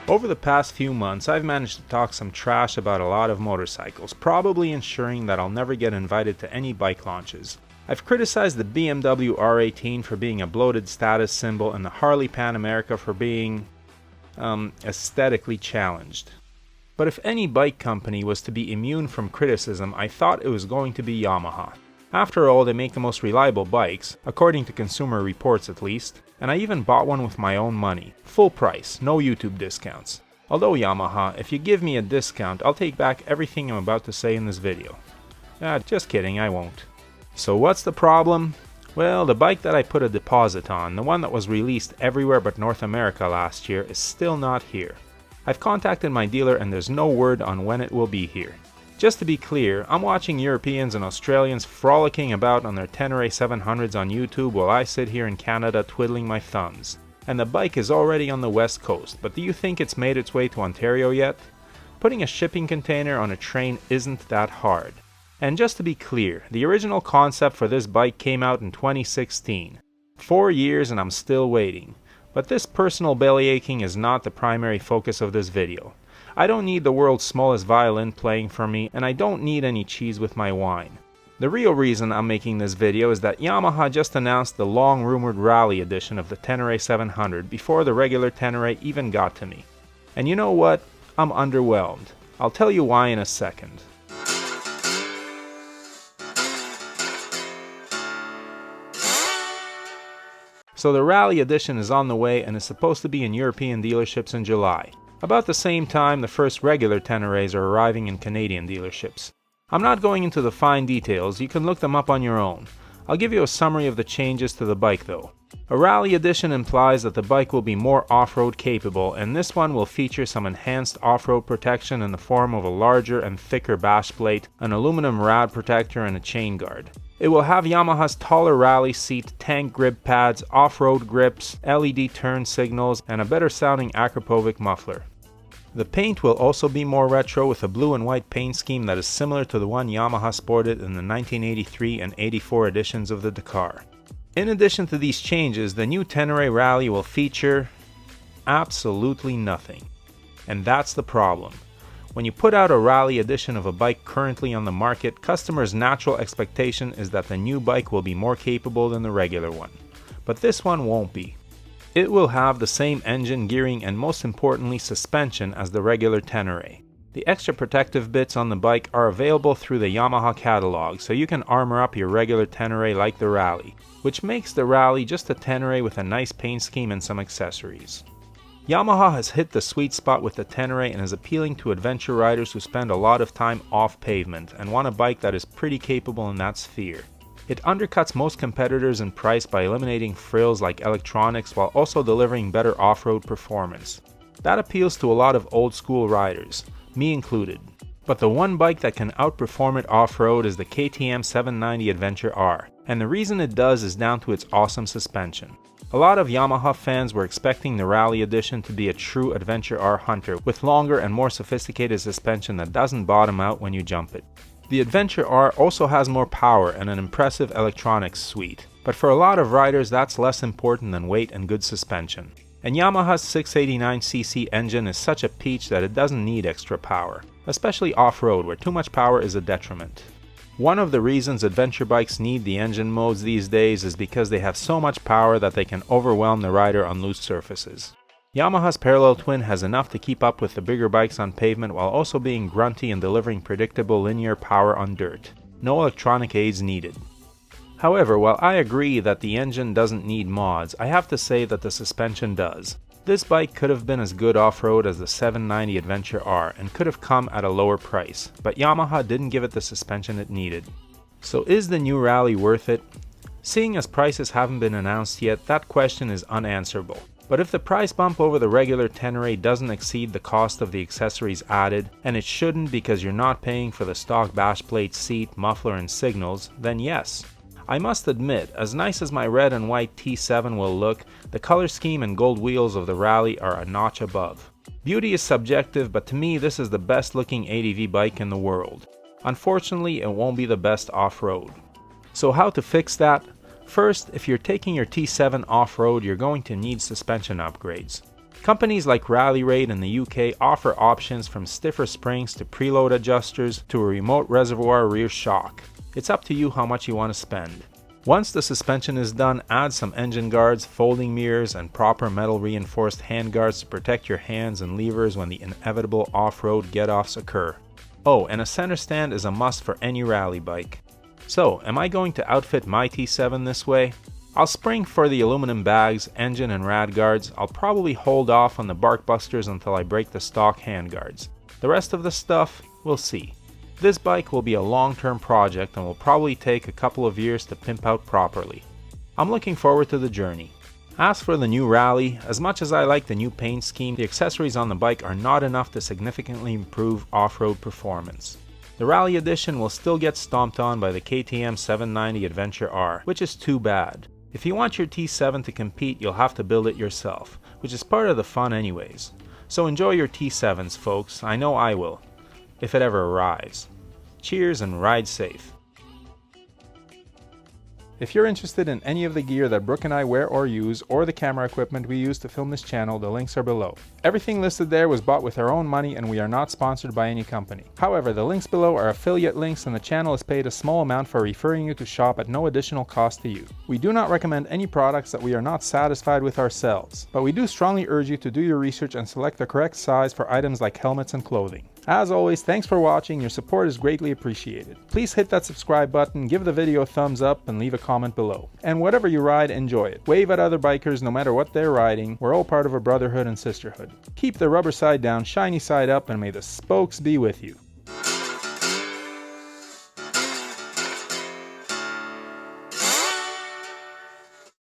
Over the past few months, I've managed to talk some trash about a lot of motorcycles, probably ensuring that I'll never get invited to any bike launches. I've criticized the BMW R18 for being a bloated status symbol and the Harley Pan America for being, aesthetically challenged. But if any bike company was to be immune from criticism, I thought it was going to be Yamaha. After all, they make the most reliable bikes, according to Consumer Reports at least, and I even bought one with my own money. Full price, no YouTube discounts. Although Yamaha, if you give me a discount, I'll take back everything I'm about to say in this video. Just kidding, I won't. So what's the problem? Well, the bike that I put a deposit on, the one that was released everywhere but North America last year, is still not here. I've contacted my dealer and there's no word on when it will be here. Just to be clear, I'm watching Europeans and Australians frolicking about on their Tenere 700s on YouTube while I sit here in Canada twiddling my thumbs. And the bike is already on the west coast, but do you think it's made its way to Ontario yet? Putting a shipping container on a train isn't that hard. And just to be clear, the original concept for this bike came out in 2016. 4 years and I'm still waiting. But this personal bellyaching is not the primary focus of this video. I don't need the world's smallest violin playing for me, and I don't need any cheese with my wine. The real reason I'm making this video is that Yamaha just announced the long-rumored rally edition of the Tenere 700 before the regular Tenere even got to me. And you know what? I'm underwhelmed. I'll tell you why in a second. So the rally edition is on the way and is supposed to be in European dealerships in July. About the same time, the first regular Teneres are arriving in Canadian dealerships. I'm not going into the fine details, you can look them up on your own. I'll give you a summary of the changes to the bike though. A rally edition implies that the bike will be more off-road capable, and this one will feature some enhanced off-road protection in the form of a larger and thicker bash plate, an aluminum rad protector and a chain guard. It will have Yamaha's taller rally seat, tank grip pads, off-road grips, LED turn signals, and a better sounding Akrapovic muffler. The paint will also be more retro with a blue and white paint scheme that is similar to the one Yamaha sported in the 1983 and 84 editions of the Dakar. In addition to these changes, the new Tenere Rally will feature absolutely nothing. And that's the problem. When you put out a rally edition of a bike currently on the market, customers' natural expectation is that the new bike will be more capable than the regular one. But this one won't be. It will have the same engine, gearing, and most importantly suspension as the regular Tenere. The extra protective bits on the bike are available through the Yamaha catalog, so you can armor up your regular Tenere like the Rally, which makes the Rally just a Tenere with a nice paint scheme and some accessories. Yamaha has hit the sweet spot with the Tenere and is appealing to adventure riders who spend a lot of time off pavement and want a bike that is pretty capable in that sphere. It undercuts most competitors in price by eliminating frills like electronics while also delivering better off-road performance. That appeals to a lot of old school riders, me included. But the one bike that can outperform it off-road is the KTM 790 Adventure R, and the reason it does is down to its awesome suspension. A lot of Yamaha fans were expecting the Rally Edition to be a true Adventure R hunter with longer and more sophisticated suspension that doesn't bottom out when you jump it. The Adventure R also has more power and an impressive electronics suite, but for a lot of riders that's less important than weight and good suspension. And Yamaha's 689cc engine is such a peach that it doesn't need extra power, especially off-road where too much power is a detriment. One of the reasons adventure bikes need the engine modes these days is because they have so much power that they can overwhelm the rider on loose surfaces. Yamaha's parallel twin has enough to keep up with the bigger bikes on pavement while also being grunty and delivering predictable linear power on dirt. No electronic aids needed. However, while I agree that the engine doesn't need mods, I have to say that the suspension does. This bike could have been as good off-road as the 790 Adventure R and could have come at a lower price, but Yamaha didn't give it the suspension it needed. So is the new Rally worth it? Seeing as prices haven't been announced yet, that question is unanswerable. But if the price bump over the regular Tenere doesn't exceed the cost of the accessories added, and it shouldn't because you're not paying for the stock bash plate, seat, muffler and signals, then yes. I must admit, as nice as my red and white T7 will look, the color scheme and gold wheels of the Rally are a notch above. Beauty is subjective, but to me this is the best looking ADV bike in the world. Unfortunately, it won't be the best off-road. So how to fix that? First, if you're taking your T7 off-road, you're going to need suspension upgrades. Companies like Rally Raid in the UK offer options from stiffer springs to preload adjusters to a remote reservoir rear shock. It's up to you how much you want to spend. Once the suspension is done, add some engine guards, folding mirrors, and proper metal reinforced handguards to protect your hands and levers when the inevitable off-road get-offs occur. Oh, and a center stand is a must for any rally bike. So, am I going to outfit my T7 this way? I'll spring for the aluminum bags, engine and rad guards. I'll probably hold off on the bark busters until I break the stock handguards. The rest of the stuff, we'll see. This bike will be a long-term project and will probably take a couple of years to pimp out properly. I'm looking forward to the journey. As for the new Rally, as much as I like the new paint scheme, the accessories on the bike are not enough to significantly improve off-road performance. The Rally Edition will still get stomped on by the KTM 790 Adventure R, which is too bad. If you want your T7 to compete, you'll have to build it yourself, which is part of the fun anyways. So enjoy your T7s, folks. I know I will, if it ever arrives. Cheers and ride safe. If you're interested in any of the gear that Brooke and I wear or use, or the camera equipment we use to film this channel, the links are below. Everything listed there was bought with our own money and we are not sponsored by any company. However, the links below are affiliate links and the channel is paid a small amount for referring you to shop at no additional cost to you. We do not recommend any products that we are not satisfied with ourselves, but we do strongly urge you to do your research and select the correct size for items like helmets and clothing. As always, thanks for watching, your support is greatly appreciated. Please hit that subscribe button, give the video a thumbs up, and leave a comment below. And whatever you ride, enjoy it. Wave at other bikers no matter what they're riding, we're all part of a brotherhood and sisterhood. Keep the rubber side down, shiny side up, and may the spokes be with you.